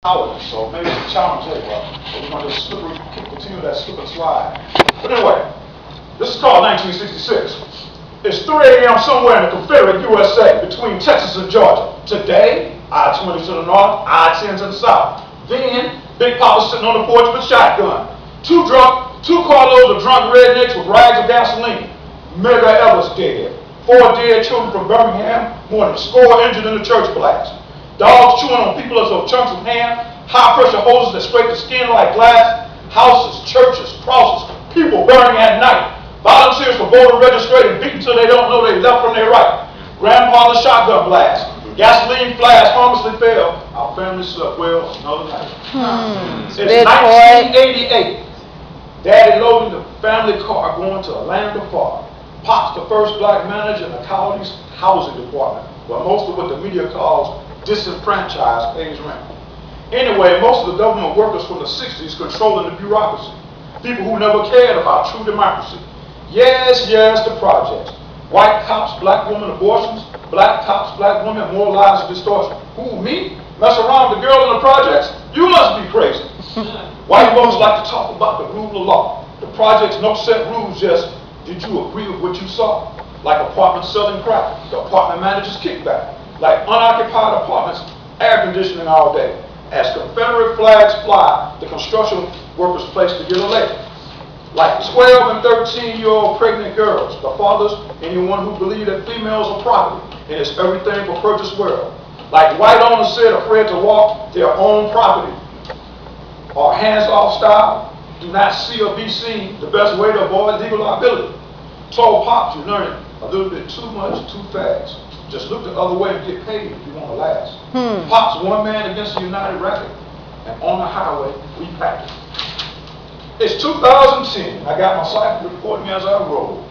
Howard, so maybe it's a challenge anyway. But we're going to just continue that slip and slide. But anyway, this is called 1966. It's 3 a.m. somewhere in the Confederate USA between Texas and Georgia. Today, I-20 to the north, I-10 to the south. Then, Big Papa sitting on the porch with a shotgun. Two carloads of drunk rednecks with rags of gasoline. Mega Evers dead. 4 dead children from Birmingham, more than a score injured in the church blast. Dogs chewing on people as though chunks of ham, high-pressure hoses that scrape the skin like glass, houses, churches, crosses, people burning at night, volunteers for voter registration beaten till they don't know they left from their right, grandfather's shotgun blast, gasoline flash harmlessly fell, our family slept well another night. It's 1988. Daddy loading the family car going to a land of far. Pop's the first black manager in the county's housing department, where most of what the media calls disenfranchised pays rent. Anyway, most of the government workers from the 60s controlling the bureaucracy. People who never cared about true democracy. Yes, the projects. White cops, black women abortions. Black cops, black women, more lies and distortion. Who, me? Mess around with the girl in the projects? You must be crazy. White folks like to talk about the rule of law. The projects no set rules, just did you agree with what you saw? Like apartments selling crack, the apartment managers kickback. Like unoccupied apartments, air conditioning all day. As Confederate flags fly, the construction workers place to get elected. Like 12 and 13-year-old pregnant girls, the fathers, anyone who believe that females are property, and it's everything for purchase world. Like white owners said, afraid to walk their own property. Or hands-off style, do not see or be seen, the best way to avoid legal liability. Told Pops, you're learning a little bit too much, too fast. Just look the other way and get paid if you want to last. Pops, one man against the United Racket, and on the highway, we packed it. It's 2010. I got my cycle reporting as I roll.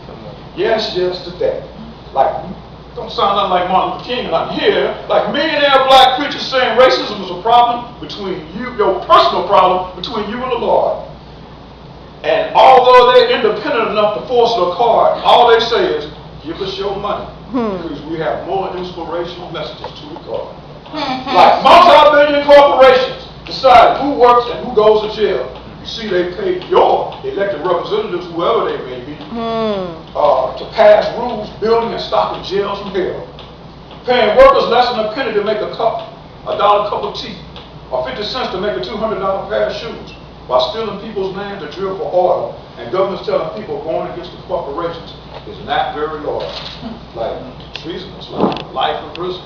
Yes, today. Like, don't sound nothing like Martin Luther King, and I'm here. Like millionaire black preachers saying racism is a problem between you, your personal problem between you and the Lord. And although they're independent enough to force their card, all they say is, give us your money. Because we have more inspirational messages to record. Like multi-billion corporations decide who works and who goes to jail. You see, they pay your elected representatives, whoever they may be, to pass rules building and stocking jails from hell. Paying workers less than a penny to make a cup, $1 cup of tea, or 50 cents to make a $200 pair of shoes, while stealing people's land to drill for oil, and governments telling people going against the corporations is not very loyal. Like treasonous, like life in prison.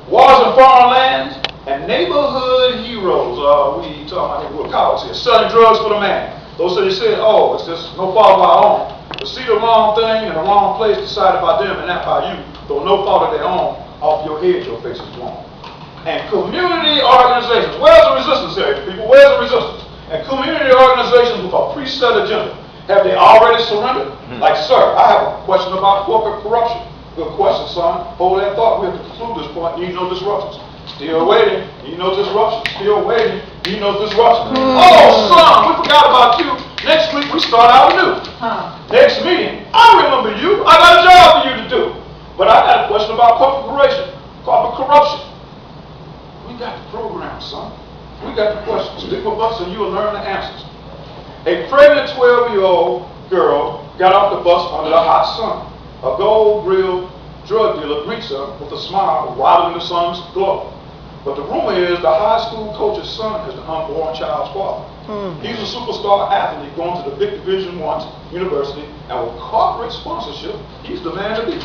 Wars in foreign lands and neighborhood heroes. We talking about neighborhood cowards here. Selling drugs for the man. Those that said, oh, it's just no fault of our own. But see the wrong thing in the wrong place decided by them and not by you. Though no fault of their own, off your head your face is blown. And community organizations. Where's the resistance here, people? Where's the resistance? And community organizations with a preset agenda. Have they already surrendered? Like, sir, I have a question about corporate corruption. Good question, son. Hold that thought. We have to conclude this point. Need no disruptions. Still waiting. Need no disruptions. Still waiting. Need no disruptions. Oh, son, we forgot about you. Next week we start out new. Next meeting, I remember you. I got a job for you to do. But I got a question about corporate corruption. We got the program, son. We got the questions. Stick with us and you'll learn the answers. A pregnant 12-year-old girl got off the bus under the hot sun. A gold-grilled drug dealer greets her with a smile while in the sun's glow. But the rumor is the high school coach's son is the unborn child's father. He's a superstar athlete going to the big Division I university, and with corporate sponsorship, he's the man to be.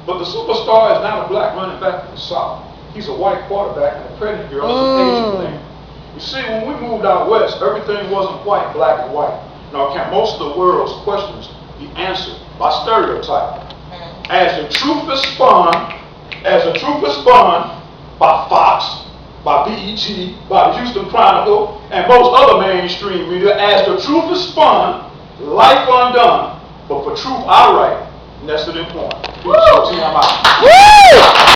But the superstar is not a black running back from the South. He's a white quarterback, and the pregnant girl is an Asian man. You see, when we moved out west, everything wasn't quite black and white. Nor can most of the world's questions be answered by stereotype. As the truth is spun by Fox, by BET, by the Houston Chronicle, and most other mainstream media, as the truth is spun, life undone, but for truth I write, nested in porn.